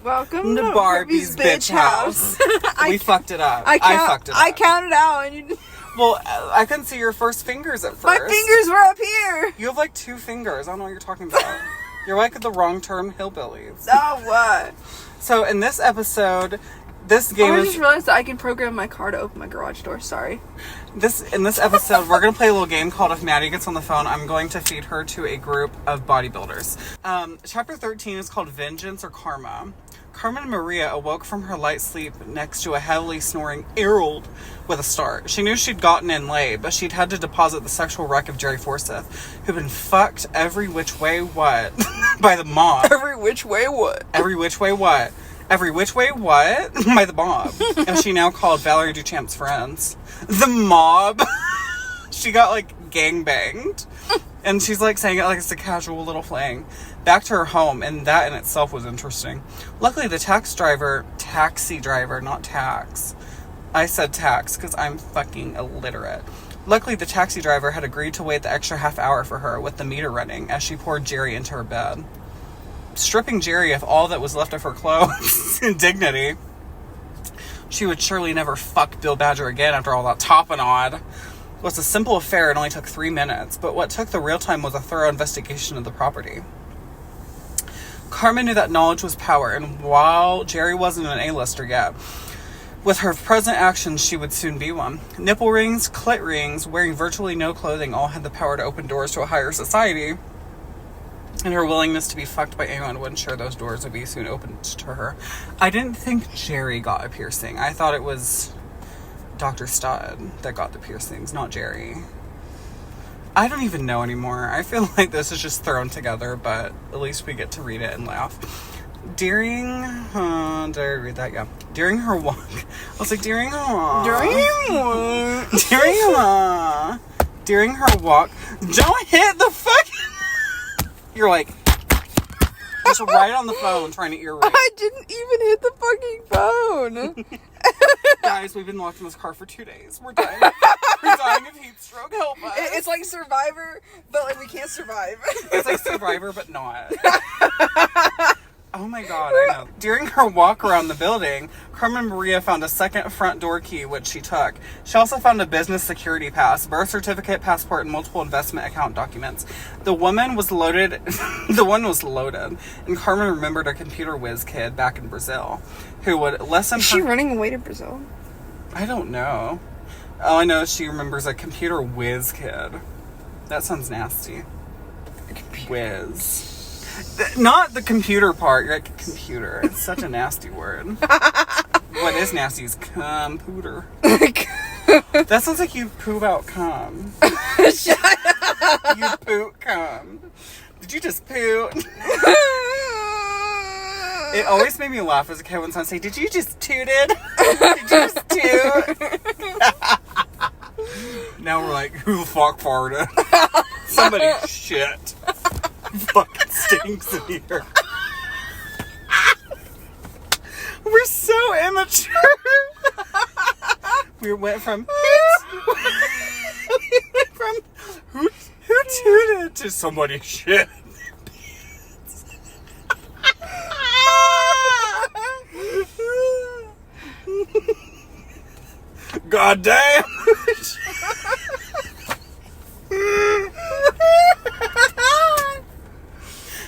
Welcome to Barbie's bitch house. We fucked it up. I fucked it up. I counted out and you... Well, I couldn't see your first fingers at first. My fingers were up here. You have like 2 fingers. I don't know what you're talking about. You're like the wrong term hillbillies. Oh, what? So in this episode, this game I just realized that I can program my car to open my garage door. Sorry. In this episode, we're going to play a little game called If Maddie Gets on the Phone, I'm going to feed her to a group of bodybuilders. Chapter 13 is called Vengeance or Karma. Carmen Maria awoke from her light sleep next to a heavily snoring Harold with a start. She knew she'd gotten in late, but she'd had to deposit the sexual wreck of Jerry Forsyth, who'd been fucked every which way what by the mob. Every which way what? Every which way what? Every which way what? By the mob. And she now called Valerie Duchamp's friends the mob. She got like gangbanged. And she's like saying it like it's a casual little fling. Back to her home, and that in itself was interesting. Luckily, the taxi driver, not tax. I said tax because I'm fucking illiterate. Luckily, the taxi driver had agreed to wait the extra half hour for her with the meter running as she poured Jerry into her bed. Stripping Jerry of all that was left of her clothes and dignity. She would surely never fuck Bill Badger again after all that tapenade. It was a simple affair and only took 3 minutes, but what took the real time was a thorough investigation of the property. Carmen knew that knowledge was power, and while Jerry wasn't an A-lister yet, with her present actions, she would soon be one. Nipple rings, clit rings, wearing virtually no clothing all had the power to open doors to a higher society, and her willingness to be fucked by anyone would ensure those doors would be soon opened to her. I didn't think Jerry got a piercing. I thought it was Dr. Stud that got the piercings, not Jerry. I don't even know anymore. I feel like this is just thrown together, but at least we get to read it and laugh. During, did I read that? Yeah. During her walk, I was like, during her walk, don't hit the fucking, you're like, just right on the phone trying to ear rape. I didn't even hit the fucking phone. Guys, we've been locked in this car for 2 days. We're dying. We're dying of heat stroke. Help us. It's like Survivor, but like we can't survive. It's like Survivor, but not. Oh my god, I know. During her walk around the building, Carmen Maria found a second front door key, which she took. She also found a business security pass, birth certificate, passport, and multiple investment account documents. The one was loaded, and Carmen remembered a computer whiz kid back in Brazil, who would lessen Is she running away to Brazil? I don't know. All I know is she remembers a computer whiz kid. That sounds nasty. Whiz. Not the computer part. You're like, computer. It's such a nasty word. What is nasty is computer. That sounds like you poop out cum. Shut up. You poop cum. Did you just poop? It always made me laugh as a kid when someone say, did you just tooted? Did you just toot? Now we're like, who the fuck farted? Somebody shit. Fucking stinks in here. We're so immature. We went from who tooted to somebody shit. God damn.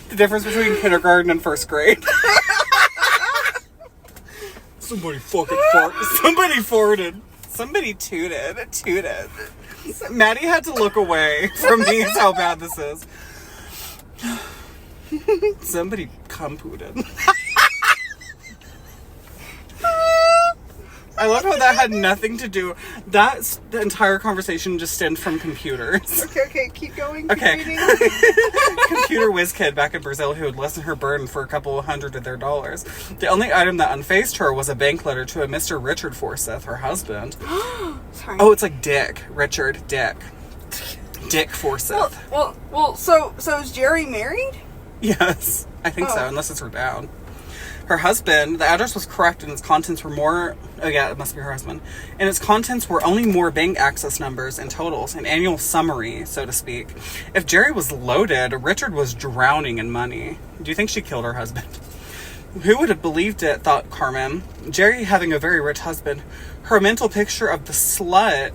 The difference between kindergarten and first grade. Somebody fucking farted. Somebody farted. Somebody tooted. Maddie had to look away from me. Is how bad this is. Somebody cum-pooted. I love how that had nothing to do. The entire conversation just stemmed from computers. Okay, keep going. Okay. Computer whiz kid back in Brazil who would lessen her burden for a couple of hundred of their dollars. The only item that unfazed her was a bank letter to a Mr. Richard Forsyth, her husband. Sorry. Oh, it's like Dick. Richard Dick. Dick Forsyth. Well. So is Jerry married? Yes, I think so, unless it's her dad. Her husband, the address was correct and its contents were more, oh yeah, it must be her husband. And its contents were only more bank access numbers and totals, an annual summary, so to speak. If Jerry was loaded, Richard was drowning in money. Do you think she killed her husband? Who would have believed it, thought Carmen. Jerry having a very rich husband. Her mental picture of the slut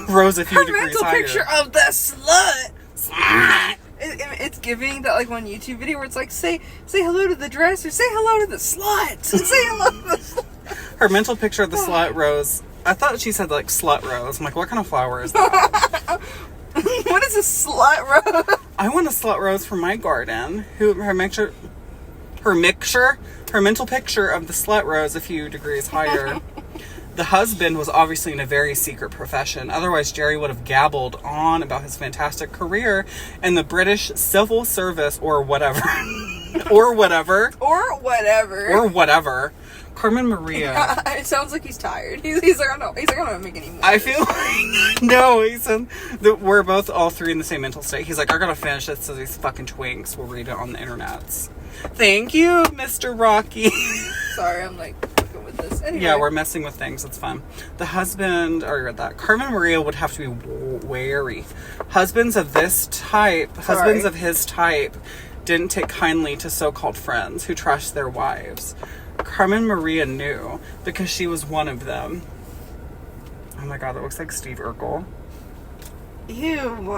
rose a few degrees higher. Her mental picture of the slut. It's giving that like one YouTube video where it's like say hello to the dress or say hello to the slut. Say hello to the slut. Her mental picture of the slut rose. I thought she said like slut rose. I'm like, what kind of flower is that? What is a slut rose? I want a slut rose for my garden. Her mental picture of the slut rose a few degrees higher. The husband was obviously in a very secret profession. Otherwise, Jerry would have gabbled on about his fantastic career in the British civil service or whatever. Or whatever. Carmen Maria. Yeah, it sounds like he's tired. He's like, I don't make any more. I feel like, no, he said that we're both all three in the same mental state. He's like, I gotta finish this so these fucking twinks will read it on the internets. Thank you, Mr. Rocky. Sorry, I'm like fucking with this. Anyway. Yeah, we're messing with things. It's fun. The husband, I already read that. Carmen Maria would have to be wary. Husbands of his type didn't take kindly to so-called friends who trashed their wives. Carmen Maria knew because she was one of them. Oh my god, that looks like Steve Urkel. Ew.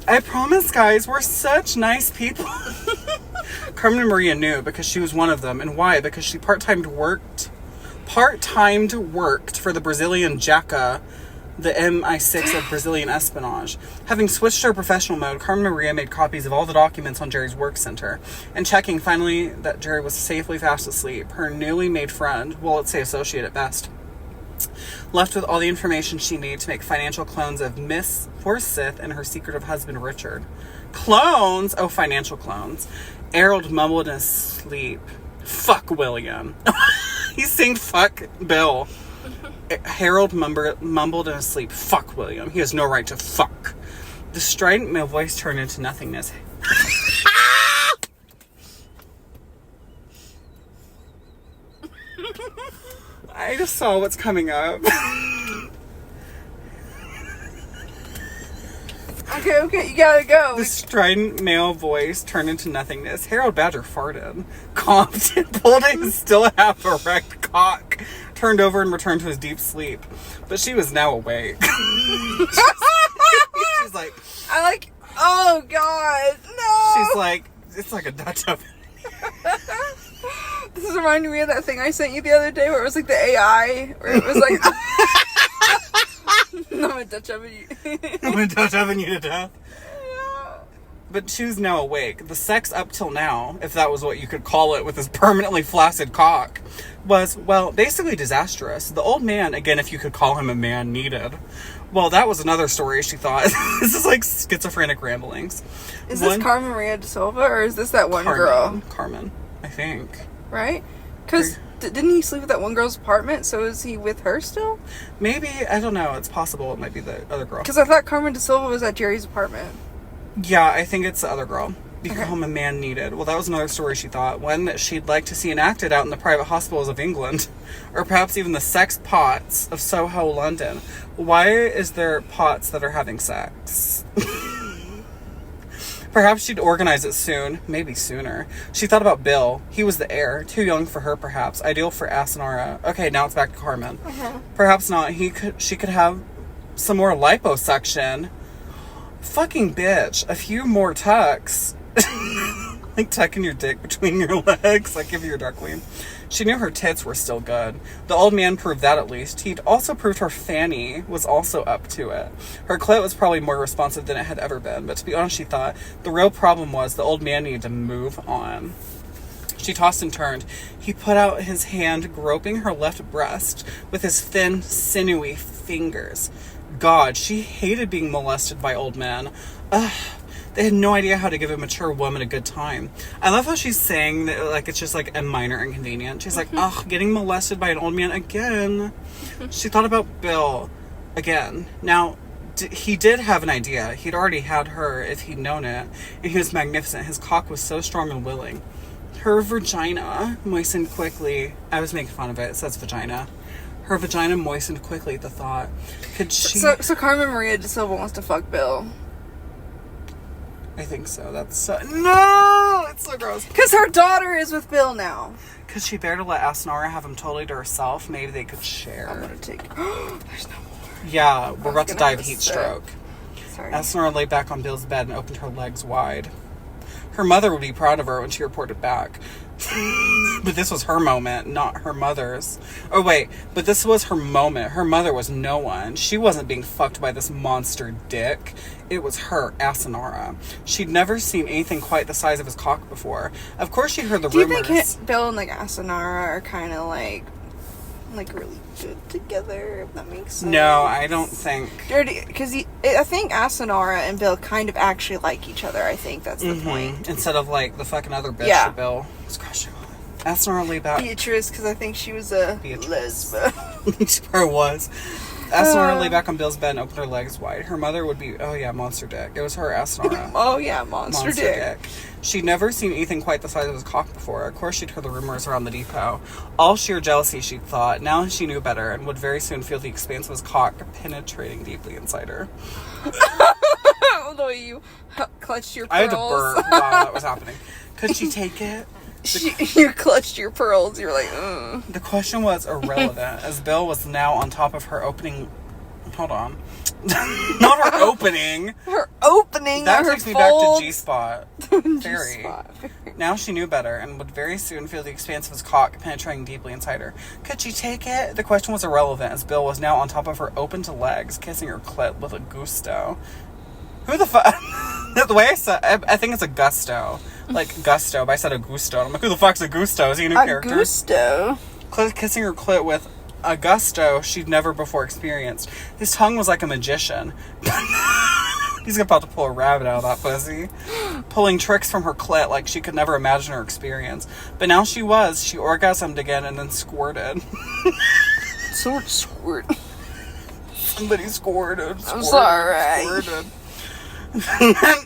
I promise, guys, we're such nice people. Carmen Maria knew because she was one of them. And why? Because she part-timed worked for the Brazilian Jaca, the MI6 of Brazilian espionage. Having switched to her professional mode, Carmen Maria made copies of all the documents on Jerry's work center. And checking finally that Jerry was safely fast asleep, her newly made friend, well, let's say associate at best, left with all the information she needed to make financial clones of Miss Forsyth and her secretive husband, Richard. Clones? Oh, financial clones. Harold mumbled in his sleep. Fuck William. He's saying fuck Bill. Harold mumbled in his sleep. Fuck William. He has no right to fuck. The strident male voice turned into nothingness. I just saw what's coming up. Okay, you gotta go. The strident male voice turned into nothingness. Harold Badger farted, coughed, and pulled his still half erect cock, turned over and returned to his deep sleep. But she was now awake. She's like... oh god, no! She's like, it's like a Dutch oven. This is reminding me of that thing I sent you the other day where it was like the AI, where it was like... I'm a Dutch oven you. I'm a Dutch oven you to death. But she was now awake. The sex up till now, if that was what you could call it, with his permanently flaccid cock, was, well, basically disastrous. The old man, again, if you could call him a man, needed. Well, that was another story, she thought. This is like schizophrenic ramblings. Is this Carmen Maria de Silva, or is this that one girl? Carmen, I think. Right? Because didn't he sleep at that one girl's apartment? So is he with her still? Maybe. I don't know. It's possible it might be the other girl. Because I thought Carmen de Silva was at Jerry's apartment. Yeah, I think it's the other girl. Become a man needed. Well, that was another story she thought. One that she'd like to see enacted out in the private hospitals of England. Or perhaps even the sex pots of Soho, London. Why is there pots that are having sex? Perhaps she'd organize it soon. Maybe sooner. She thought about Bill. He was the heir. Too young for her, perhaps. Ideal for Asinara. Okay, now it's back to Carmen. Perhaps not. She could have some more liposuction. Fucking bitch. A few more tucks. Like tucking your dick between your legs. Like if you're a dark queen. She knew her tits were still good. The old man proved that at least. He'd also proved her fanny was also up to it. Her clit was probably more responsive than it had ever been. But to be honest, she thought, the real problem was the old man needed to move on. She tossed and turned. He put out his hand, groping her left breast with his thin, sinewy fingers. God, she hated being molested by old men. Ugh. They had no idea how to give a mature woman a good time. I love how she's saying that, like, it's just, like, a minor inconvenience. She's like, ugh, getting molested by an old man again. She thought about Bill again. Now, he did have an idea. He'd already had her if he'd known it. And he was magnificent. His cock was so strong and willing. Her vagina moistened quickly. I was making fun of it. It says vagina. Her vagina moistened quickly at the thought. Could she... So Carmen Maria de Silva wants to fuck Bill. I think so. That's no! It's so gross. Because her daughter is with Bill now. Because she dared to let Asanara have him totally to herself. Maybe they could share. I'm gonna take... There's no more. Yeah, we're about to die of gonna heat have a stroke. Sorry. Asanara lay back on Bill's bed and opened her legs wide. Her mother would be proud of her when she reported back. But this was her moment, not her mother's. Oh, wait. But this was her moment. Her mother was no one. She wasn't being fucked by this monster dick. It was her, Asanara. She'd never seen anything quite the size of his cock before. Of course she'd heard the rumors. Do you think Bill and, like, Asanara are kind of, like really good together, if that makes sense? No, I don't think. Because I think Asanara and Bill kind of actually like each other. I think that's the point. Instead of, like, the fucking other bitch Yeah. that Bill was crushing on. Asanara lay back. Beatrice, because I think she was a lesbian. She probably was. Asanara lay back on Bill's bed and opened her legs wide. Her mother would be, oh yeah, monster dick. It was her, Asanara. Oh yeah, monster dick. She'd never seen anything quite the size of his cock before. Of course she'd heard the rumors around the depot. All sheer jealousy, she'd thought. Now she knew better and would very soon feel the expanse of his cock penetrating deeply inside her. The way you clutched your pearls. I had to burp while that was happening. Could she take it? You clutched your pearls. You were like, ugh. The question was irrelevant, as Bill was now on top of her opening... Hold on. Not her opening. Her opening. That her takes me back to folds. G-spot. Fairy. G-spot. Now she knew better and would very soon feel the expanse of his cock penetrating deeply inside her. Could she take it? The question was irrelevant, as Bill was now on top of her open to legs, kissing her clit with a gusto. Who the fuck? The way I said, I think it's a gusto. Like gusto, but I said a gusto. I'm like, who the fuck's a gusto? Is he a new character? Gusto. Kissing her clit with a gusto she'd never before experienced. His tongue was like a magician. He's about to pull a rabbit out of that pussy. Pulling tricks from her clit like she could never imagine or experience. But now she orgasmed again and then squirted. Squirt. Somebody squirted. I'm sorry. Squirted.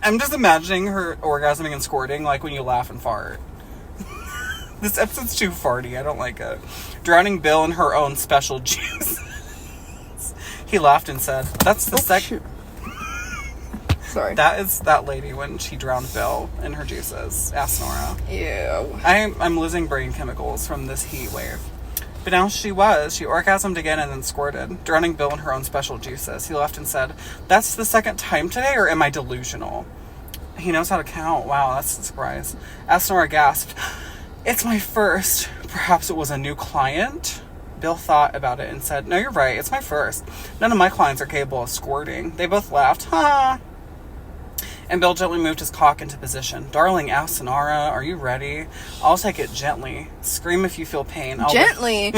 I'm just imagining her orgasming and squirting like when you laugh and fart. This episode's too farty. I don't like it. Drowning Bill in her own special juice. He laughed and said, that's the second... Sorry. That is that lady when she drowned Bill in her juices. Ask Nora. Ew. I'm losing brain chemicals from this heat wave. But now she orgasmed again and then squirted, drowning Bill in her own special juices. He laughed and said, that's the second time today, or am I delusional? He knows how to count. Wow, that's a surprise. Asanora gasped, it's my first. Perhaps it was a new client? Bill thought about it and said, no, you're right, it's my first. None of my clients are capable of squirting. They both laughed, ha! And Bill gently moved his cock into position. Darling Asanara, are you ready? I'll take it gently. Scream if you feel pain. Gently?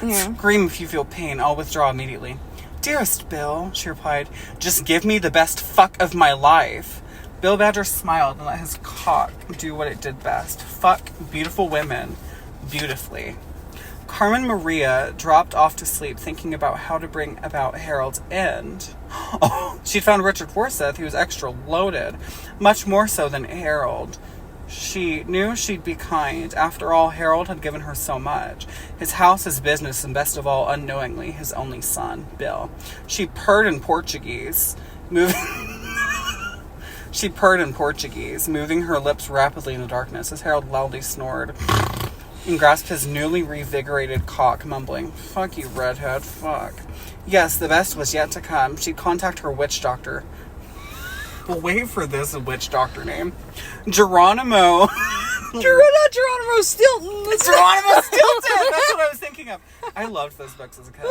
Yeah. Scream if you feel pain. I'll withdraw immediately. Dearest Bill, she replied, just give me the best fuck of my life. Bill Badger smiled and let his cock do what it did best. Fuck beautiful women beautifully. Carmen Maria dropped off to sleep, thinking about how to bring about Harold's end. Oh, she'd found Richard Forsyth, who was extra loaded, much more so than Harold. She knew she'd be kind. After all, Harold had given her so much. His house, his business, and best of all, unknowingly, his only son, Bill. She purred in Portuguese, moving her lips rapidly in the darkness as Harold loudly snored and grasped his newly revigorated cock, mumbling, fuck you, redhead, fuck. Yes, the best was yet to come. She'd contact her witch doctor. We'll wait for this witch doctor name. Geronimo. Geronimo Stilton. Geronimo Stilton! That's what I was thinking of. I loved those books as a kid.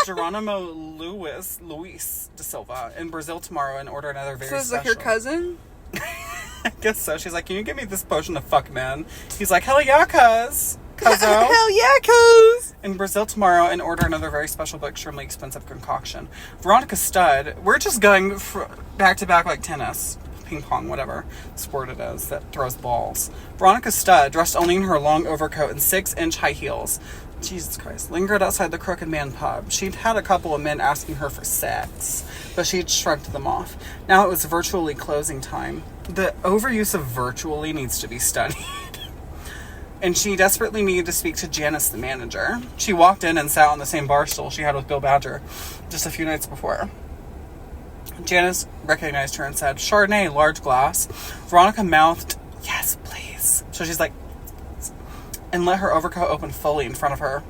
Geronimo Luis de Silva in Brazil tomorrow and order another very special. So it's like her cousin? I guess so. She's like, can you give me this potion to fuck men? He's like, hell yeah, cuz. Cuzzo. Hell yeah, cuz. In Brazil tomorrow and order another very special but extremely expensive concoction. Veronica Studd. We're just going back to back like tennis. Ping pong, whatever sport it is that throws balls. Veronica Studd, dressed only in her long overcoat and 6-inch high heels, Jesus Christ, lingered outside the Crooked Man pub. She'd had a couple of men asking her for sex, but she'd shrugged them off. Now it was virtually closing time. The overuse of virtually needs to be studied. And she desperately needed to speak to Janice, the manager. She walked in and sat on the same bar stool she had with Bill Badger just a few nights before. Janice recognized her and said, Chardonnay, large glass. Veronica mouthed, yes, face. So she's like, and let her overcoat open fully in front of her.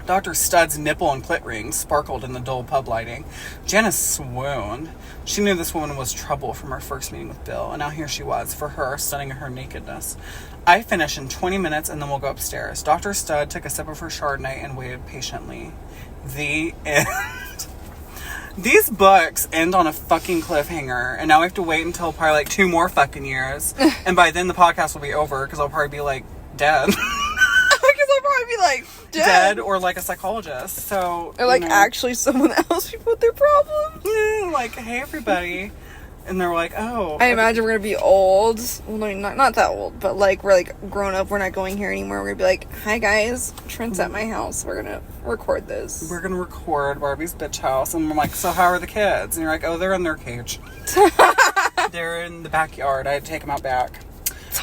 Dr. Stud's nipple and clit rings sparkled in the dull pub lighting. Janice swooned. She knew this woman was trouble from her first meeting with Bill, and now here she was, for her, stunning in her nakedness. I finish in 20 minutes, and then we'll go upstairs. Dr. Stud took a sip of her Chardonnay and waited patiently. The end. These books end on a fucking cliffhanger, and now we have to wait until probably like 2 more fucking years, and by then the podcast will be over, because I'll probably be like, dead. Because I'll probably be like, dead or like a psychologist. So or like actually someone else with their problems. Yeah, like, hey everybody. And they're like, oh. I imagine we're gonna be old. Well, I mean, not that old, but like we're like grown up. We're not going here anymore. We're gonna be like, hi guys, Trent's at my house. We're gonna record this. We're gonna record Barbie's bitch house. And I'm like, so how are the kids? And you're like, oh, they're in their cage. They're in the backyard. I had to take them out back.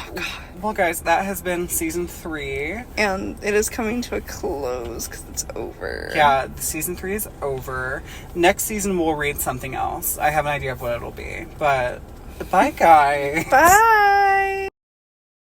Oh, God. Well, guys, that has been season 3. And it is coming to a close because it's over. Yeah, season 3 is over. Next season, we'll read something else. I have an idea of what it'll be. But, bye, guys. Bye.